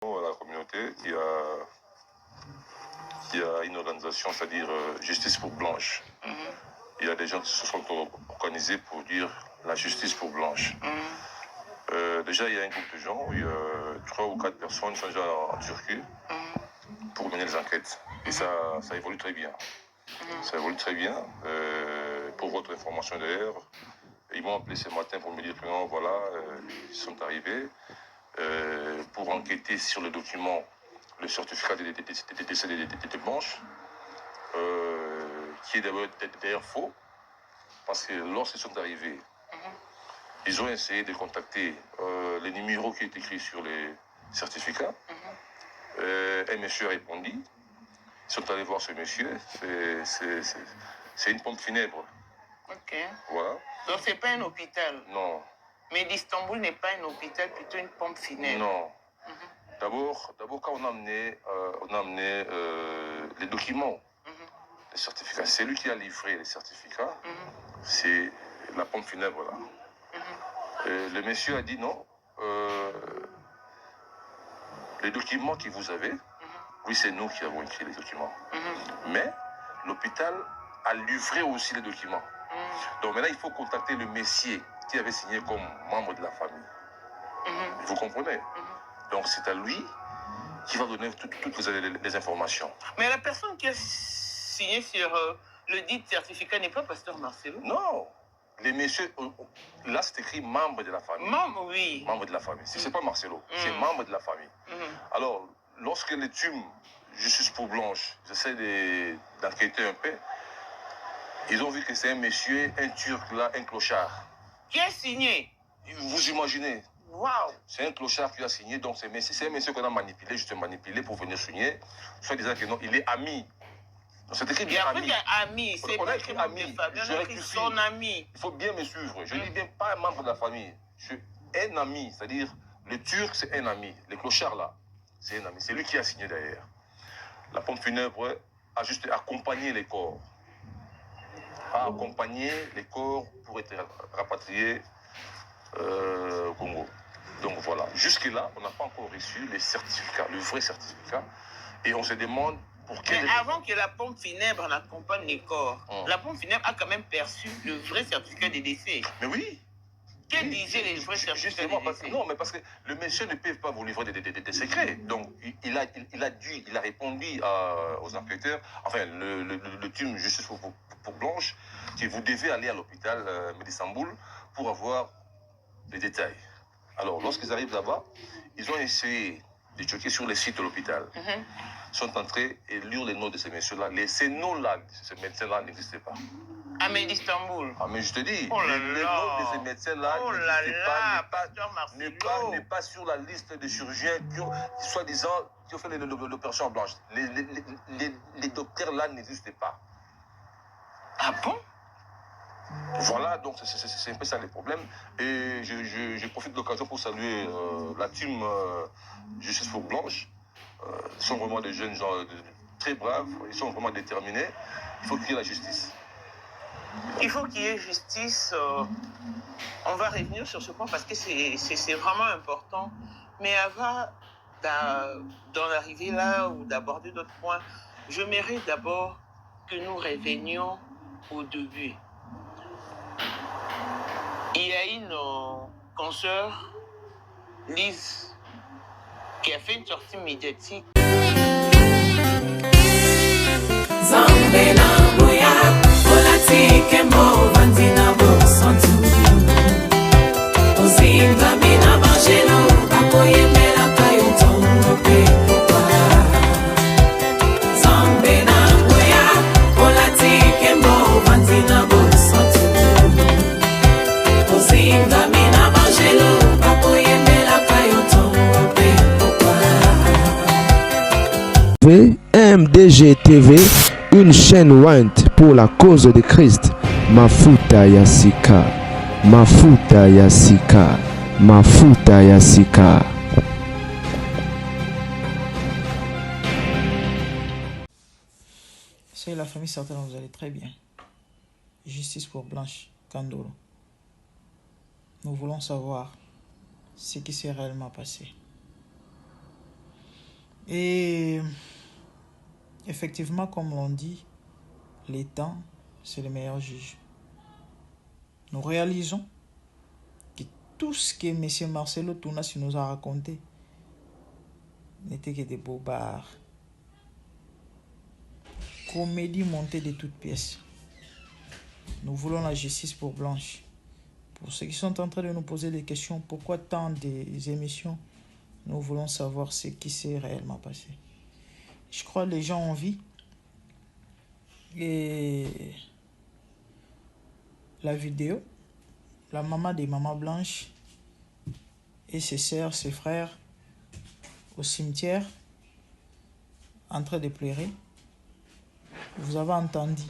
À la communauté, il y a une organisation, c'est-à-dire Justice pour Blanche. Il y a des gens qui se sont organisés pour dire la justice pour Blanche. Déjà, il y a un groupe de gens, il y a 3 ou 4 personnes qui sont déjà en Turquie pour mener les enquêtes. Et ça évolue très bien. Ça évolue très bien. Pour votre information d'ailleurs, ils m'ont appelé ce matin pour me dire que non, voilà, ils sont arrivés pour enquêter sur le document, le certificat de décès des Blanches, qui est d'ailleurs faux, parce que lorsqu'ils sont arrivés, ils ont essayé de contacter les numéros qui étaient écrits sur les certificats. Un monsieur a répondu. Ils sont allés voir ce monsieur. C'est une pompe funèbre. Ok. Voilà. Donc, c'est pas un hôpital? Non. Mais d'Istanbul n'est pas un hôpital, plutôt une pompe funèbre? Non. D'abord, quand on a amené les documents, les certificats, c'est lui qui a livré les certificats. C'est la pompe funèbre là. Le monsieur a dit non. Les documents que vous avez, oui, c'est nous qui avons écrit les documents. Mais l'hôpital a livré aussi les documents. Donc maintenant, il faut contacter le messier qui avait signé comme membre de la famille. Vous comprenez? Donc c'est à lui qui va donner toutes les informations. Mais la personne qui a signé sur le dit certificat n'est pas pasteur Marcelo? Non. Les messieurs, là c'est écrit membre de la famille. Membre, oui. Membre de la famille. C'est pas Marcelo, c'est membre de la famille. Alors, lorsque les TUM, Justice pour Blanche, j'essaie d'enquêter un peu, ils ont vu que c'est un monsieur, un Turc là, un clochard. Qui a signé? Vous imaginez? Waouh! C'est un clochard qui a signé, donc c'est un monsieur qu'on a manipulé, juste manipulé pour venir signer, soit disant que non, il est ami. C'est écrit bien ami. Ami, c'est pas écrit ami. Je rectifie. Son ami. Il faut bien me suivre. Je dis bien pas un membre de la famille. Je suis un ami, c'est-à-dire le Turc, c'est un ami. Le clochard là, c'est un ami. C'est lui qui a signé derrière. La pompe funèbre a juste accompagné les corps. A accompagné les corps pour être rapatriés au Congo. Donc voilà. Jusque-là, on n'a pas encore reçu les certificats, le vrai certificat. Et on se demande pour quel... Mais avant que la pompe funèbre n'accompagne les corps, la pompe funèbre a quand même perçu le vrai certificat de décès. Mais oui. Que disaient les vrais certificats de décès? Non, mais parce que le monsieur ne peut pas vous livrer des secrets. Donc, il a répondu aux enquêteurs, enfin, le team Justice pour Blanche, que vous devez aller à l'hôpital d'Istanbul pour avoir les détails. Alors, lorsqu'ils arrivent là-bas, ils ont essayé de checker sur les sites de l'hôpital. Ils sont entrés et lire les noms de ces messieurs-là. Ces noms-là, ces médecins-là n'existaient pas. Ah, mais d'Istanbul. Ah, mais je te dis, les noms de ces médecins-là n'existaient pas, n'est pas sur la liste des chirurgiens qui ont, soi-disant, qui ont fait l'opération blanche. Les docteurs-là n'existaient pas. Ah bon? Voilà, donc c'est un peu ça les problèmes. Et je profite de l'occasion pour saluer la team Justice pour Blanche. Ils sont vraiment des jeunes gens très braves, ils sont vraiment déterminés. Il faut qu'il y ait la justice. Il faut qu'il y ait justice. On va revenir sur ce point parce que c'est vraiment important. Mais avant d'en arriver là ou d'aborder d'autres points, je mérite d'abord que nous revenions au début. Il y a une consoeur, Lise, qui a fait une sortie médiatique. MDG TV, une chaîne Wint pour la cause de Christ. Mafuta Yasika, Mafuta Yasika, Mafuta Yasika. C'est la famille certainement, vous allez très bien. Justice pour Blanche Kandolo. Nous voulons savoir ce qui s'est réellement passé. Et effectivement, comme l'on dit, les temps, c'est le meilleur juge. Nous réalisons que tout ce que M. Marcelo Tounas nous a raconté n'était que des bobards. Comédie montée de toutes pièces. Nous voulons la justice pour Blanche. Pour ceux qui sont en train de nous poser des questions, pourquoi tant des émissions, nous voulons savoir ce qui s'est réellement passé. Je crois que les gens ont envie. Et la vidéo, la maman des mamans Blanche et ses sœurs, ses frères au cimetière en train de pleurer. Vous avez entendu.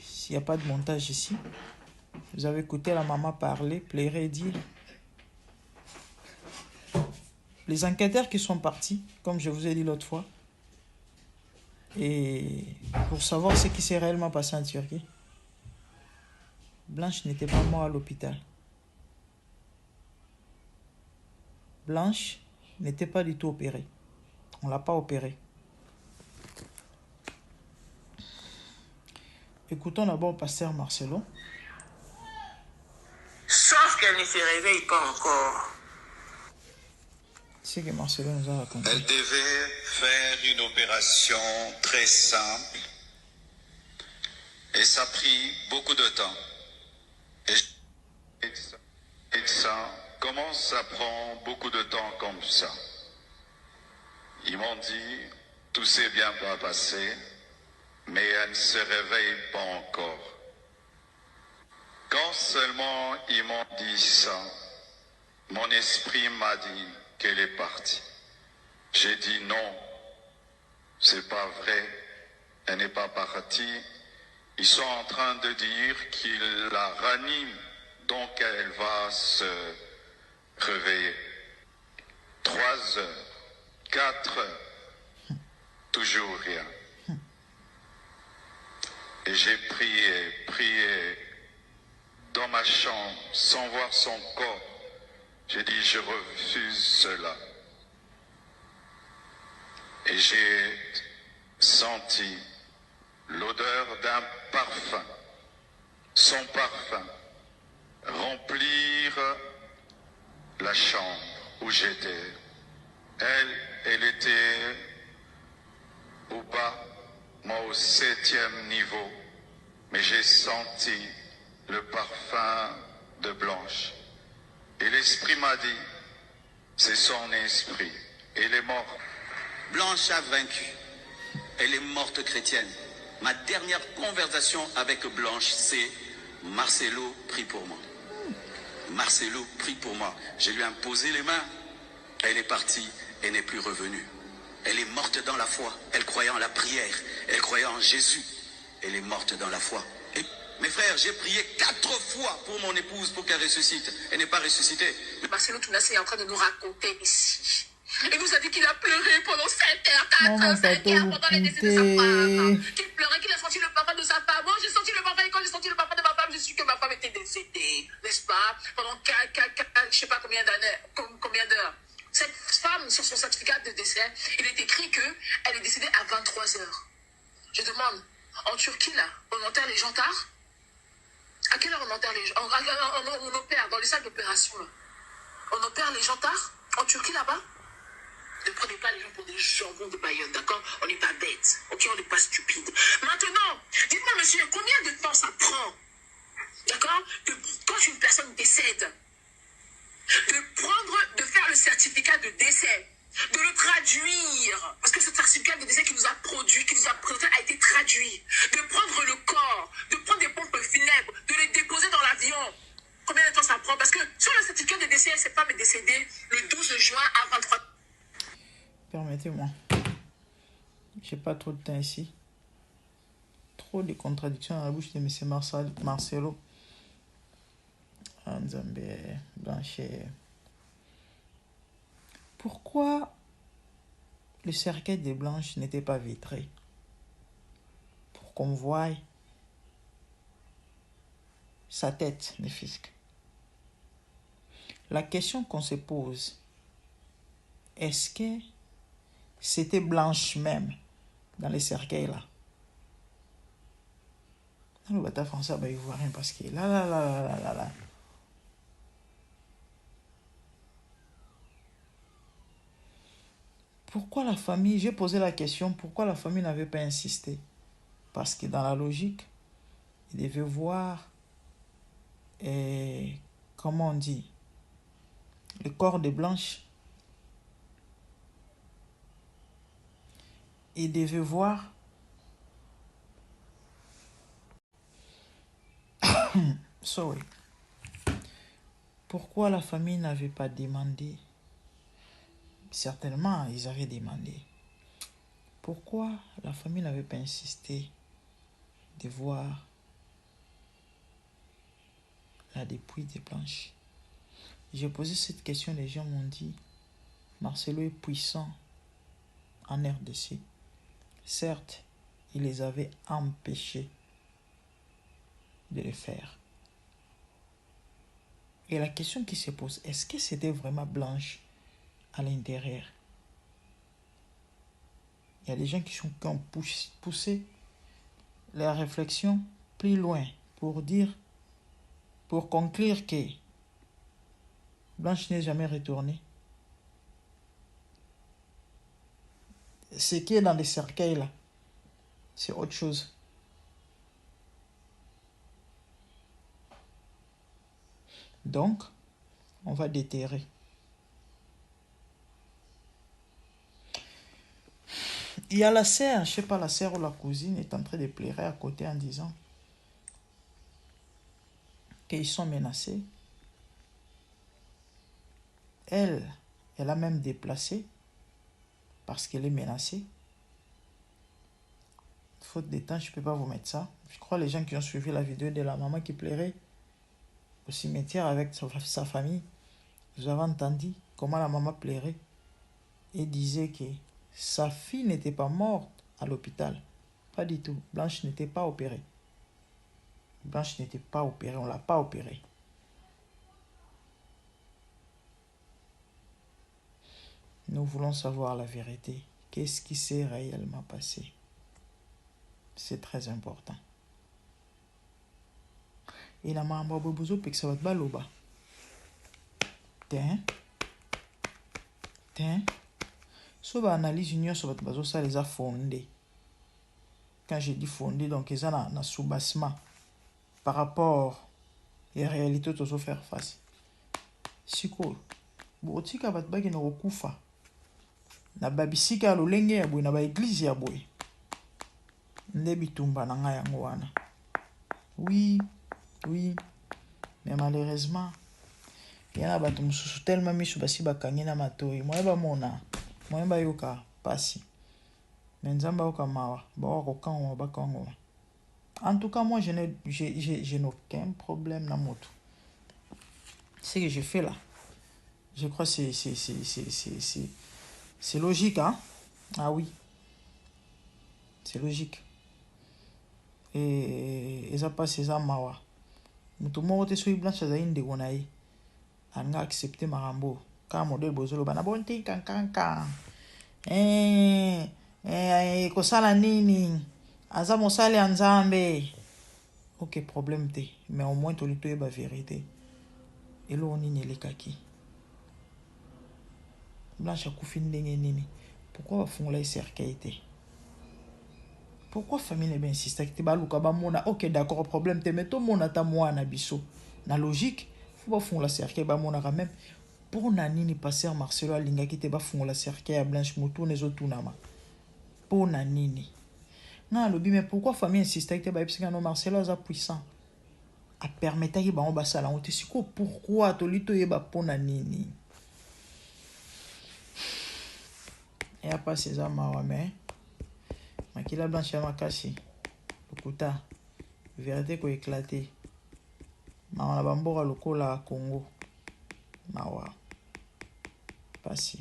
S'il n'y a pas de montage ici, vous avez écouté la maman parler, pleurer et dire. Les enquêteurs qui sont partis, comme je vous ai dit l'autre fois, et pour savoir ce qui s'est réellement passé en Turquie, Blanche n'était pas morte à l'hôpital. Blanche n'était pas du tout opérée. On ne l'a pas opérée. Écoutons d'abord Pasteur Marcelo. Sauf qu'elle ne se réveille pas encore. C'est ce que Marcelo nous a raconté. Elle devait faire une opération très simple et ça a pris beaucoup de temps. Et ça, comment ça prend beaucoup de temps comme ça? Ils m'ont dit, tout s'est bien passé, mais elle ne se réveille pas encore. Quand seulement ils m'ont dit ça, mon esprit m'a dit qu'elle est partie. J'ai dit non, c'est pas vrai, elle n'est pas partie. Ils sont en train de dire qu'ils la raniment, donc elle va se réveiller. 3 heures, 4 heures, toujours rien. Et j'ai prié dans ma chambre sans voir son corps. J'ai dit je refuse cela. Et j'ai senti l'odeur d'un parfum, son parfum, remplir la chambre où j'étais. Elle était au bas, moi au 7e niveau, mais j'ai senti le parfum de Blanche. Et l'esprit m'a dit, c'est son esprit, elle est morte. Blanche a vaincu. Elle est morte chrétienne. Ma dernière conversation avec Blanche, c'est Marcelo, prie pour moi. Marcelo, prie pour moi. Je lui ai imposé les mains. Elle est partie et n'est plus revenue. Elle est morte dans la foi. Elle croyait en la prière. Elle croyait en Jésus. Elle est morte dans la foi. Et mes frères, j'ai prié 4 fois pour mon épouse pour qu'elle ressuscite. Elle n'est pas ressuscitée. Marcelo Tounas est en train de nous raconter ici. Il nous a dit qu'il a pleuré pendant 7 heures, 4 Non, heures, 5 heures, vous pendant les décès de sa femme. comptez. Qu'il pleurait, qu'il a senti le parfum de sa femme. Moi, j'ai senti le parfum, et quand j'ai senti le parfum de ma femme, j'ai su que ma femme était décédée, n'est-ce pas? Pendant je sais pas combien d'heures. Cette femme, sur son certificat de décès, il est écrit qu'elle est décédée à 23 heures. Je demande, en Turquie, là, on enterre les gens tard? À quelle heure on enterre les gens? On opère dans les salles d'opération, là. On opère les gens tard? En Turquie, là-bas? Ne prenez pas les gens pour des jambons de Bayonne, d'accord? On n'est pas bêtes, ok? On n'est pas stupide. Maintenant, dites-moi, monsieur, combien de temps ça prend, d'accord? Quand une personne décède, de faire le certificat de décès, de le traduire, parce que ce certificat de décès qui nous a produit, qui nous a présenté, a été traduit, de prendre le corps, de prendre des pompes funèbres, de les déposer dans l'avion. Combien de temps ça prend? Parce que sur le certificat de décès, cette femme est décédée le 12 juin à 23. Permettez-moi. J'ai pas trop de temps ici. Trop de contradictions dans la bouche de M. Marcelo. Nzambe, Blanche. Pourquoi le cercueil de Blanche n'était pas vitré? Pour qu'on voie sa tête, les fiscs. La question qu'on se pose, est-ce que c'était Blanche même, dans les cercueils là. Dans le bataille français, il voit rien parce que là. Pourquoi la famille, j'ai posé la question, pourquoi la famille n'avait pas insisté? Parce que dans la logique, il devait voir, comment on dit, le corps de Blanche. Il devait voir sorry. Pourquoi la famille n'avait pas demandé? Certainement, ils avaient demandé. Pourquoi la famille n'avait pas insisté de voir la dépouille de Blanche? J'ai posé cette question, les gens m'ont dit, Marcelo est puissant en RDC. Certes, il les avait empêchés de le faire. Et la question qui se pose, est-ce que c'était vraiment Blanche à l'intérieur? Il y a des gens qui ont poussé la réflexion plus loin pour conclure que Blanche n'est jamais retournée. Ce qui est dans les cercueils là, c'est autre chose. Donc, on va déterrer. Il y a la sœur, je ne sais pas, la sœur ou la cousine est en train de pleurer à côté en disant qu'ils sont menacés. Elle a même déplacé parce qu'elle est menacée. Faute de temps, je ne peux pas vous mettre ça. Je crois que les gens qui ont suivi la vidéo de la maman qui pleurait au cimetière avec sa famille, vous avez entendu comment la maman pleurait et disait que sa fille n'était pas morte à l'hôpital. Pas du tout. Blanche n'était pas opérée. Blanche n'était pas opérée. On ne l'a pas opérée. Nous voulons savoir la vérité. Qu'est-ce qui s'est réellement passé? C'est très important. Et la maman bobozo peut que ça va te baloba. Tiens. So ba analyse union sur votre bazo ça les a fondés. Quand j'ai dit fondé, donc ils ont un soubassement par rapport à la réalité de faire face. Siko, botika bat bagi na okufa. Na babisika lolenge ya boy na ba église ya boy. Nde bitumba na nga yango wana. Oui, mais malheureusement, il y a bato mususu tellement misu basi bakangi na matoi. Moi ba mona, moi ba yoka pasi. Mais nzamba yoka mawa, ba wako kango ba kango. En tout cas, moi je n'ai aucun problème na moto. Ce que je fais là, je crois que c'est logique, hein? Ah oui. C'est logique. Et ça passe ça mawa. Mutu mo te so Blanche za inde gonayi. Anga accepter marambo. Ka modèle bozolo bana bonti kankanka. Kosala nini? Aza mosali anzambe. Ok, problème te. Mais au moins tolito e ba vérité. Et là on est les kaki. Blanche a kufi ndenge nini? Pourquoi font la cercueil? Pourquoi famille n'est bien insisté que tu vas mona? Ok, d'accord, problème te mais tout mon ata moi na biso. Na logique, faut pas font la cercueil ba mona quand même. Pour nani passer Marcelo Alinga qui te ba font la cercueil à Blanche Moto les autres nama. Pour nani. Non, lobi mais pourquoi famille insisté que tu ba epsika no Marcelo a puissant. A permettre que ba on ba sala on te siko pourquoi tolito yeba pour nani. Et après ces amawa mais Makila Blanche ya makasi. Okuta. Vérité ko éclaté. Na bamboka lokola Congo. Mawa. Pasi.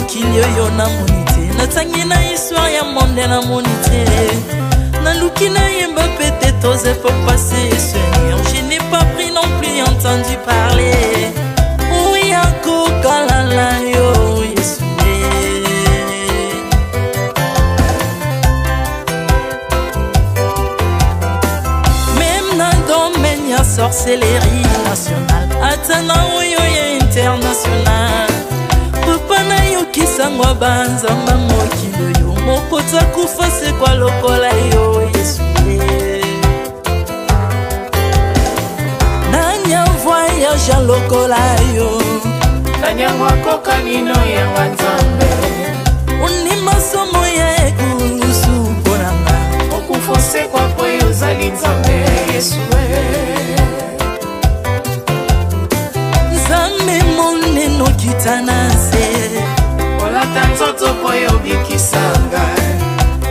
mokili oyo namoni te natangi na histoire ya monde namoni te naluki nayemba pete toze pour passer Seigneur je n'ai pas pris non plus entendu parler oya kokalala yo Yesue même na domaine ya sorcellerie nationale atana oyo ya international papa na yo kisangwa banzamba mokilo yo mokota kufa se kwa lokola yo Yesue nanya voyage a lokola yo nanya wakoka nino ya wanzambe unima somo ya ekusu ponanga okufose kwa poyo zali nzambe Yesue nzambe moneno kitanase olata nzoto poyo bikisanga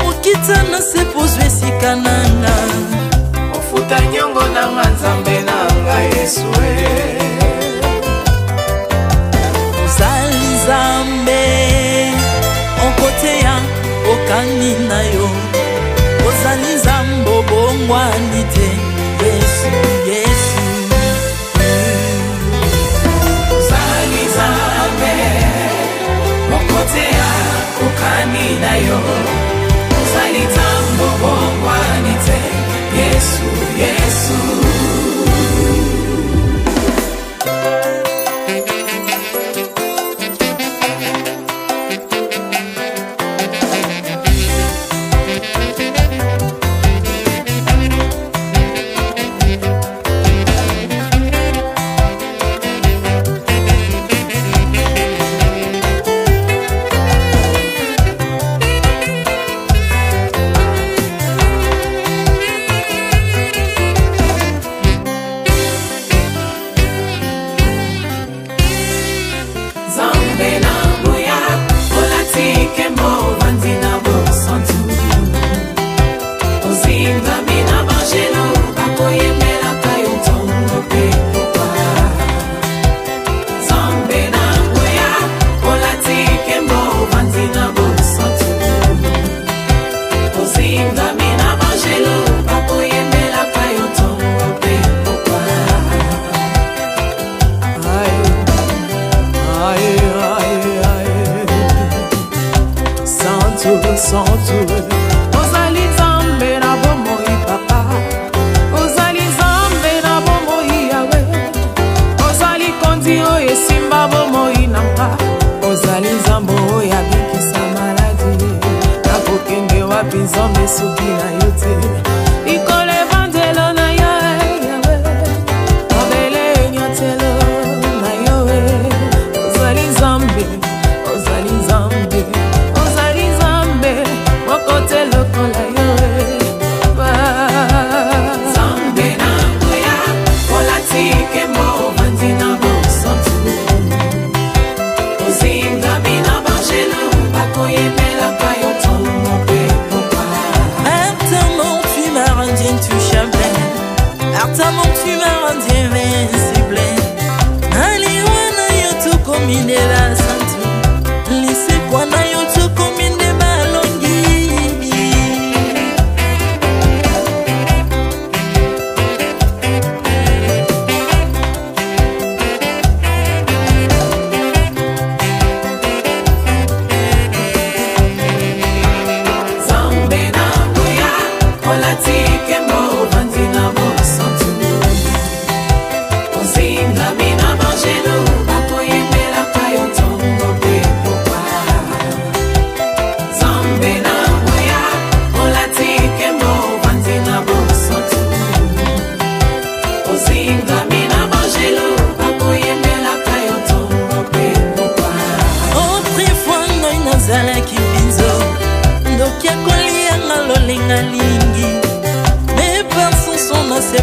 okitana se pozwe sikananga ofuta nyongo na nzambe nanga Yesue ozali nzambe onkoteya okani na yo ozali nzambe obongwani te Yesu Yesu ozali nzambe onkoteya okani na yo ozali nzambe obongwani te Yesu Yesu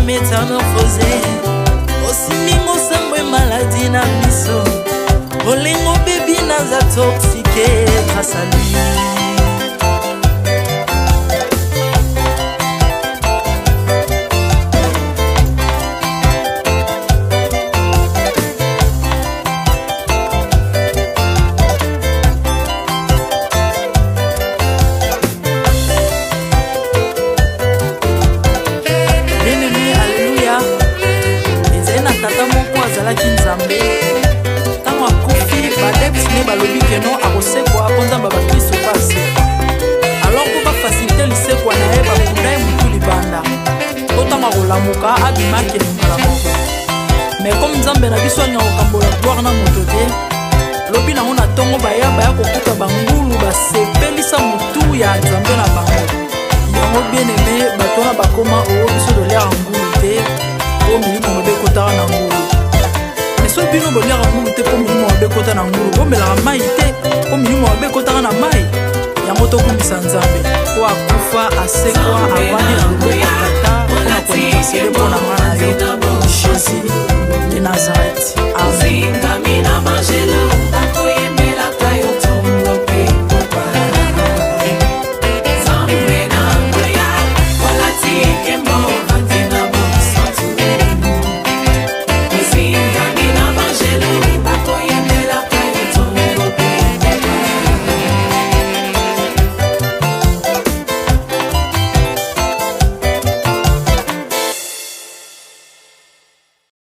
métamorphosé aussi mimo sambwe maladie na miso olingo baby naza toxiqué grâce à lui. alamuka abimaki lingala moko mais comme nzambe na biso alinga kokambola gloire na moto te lobi nango na ntongo baya kokuta bangulu basepelisa motu ya nzambe na bango yango bien aimé bato wana bakoma oo biso dolera ngulu te po milimo mabe ekotaka na ngulu mais so bino bolera ngulu te po milimo mabe ekota na ngulu bomelaka mai te po milimo mabe ekotaka na mai yango tokumbisa nzambe po akufa asekwa avandi na loboko tata mpona kolinga sele mpona nga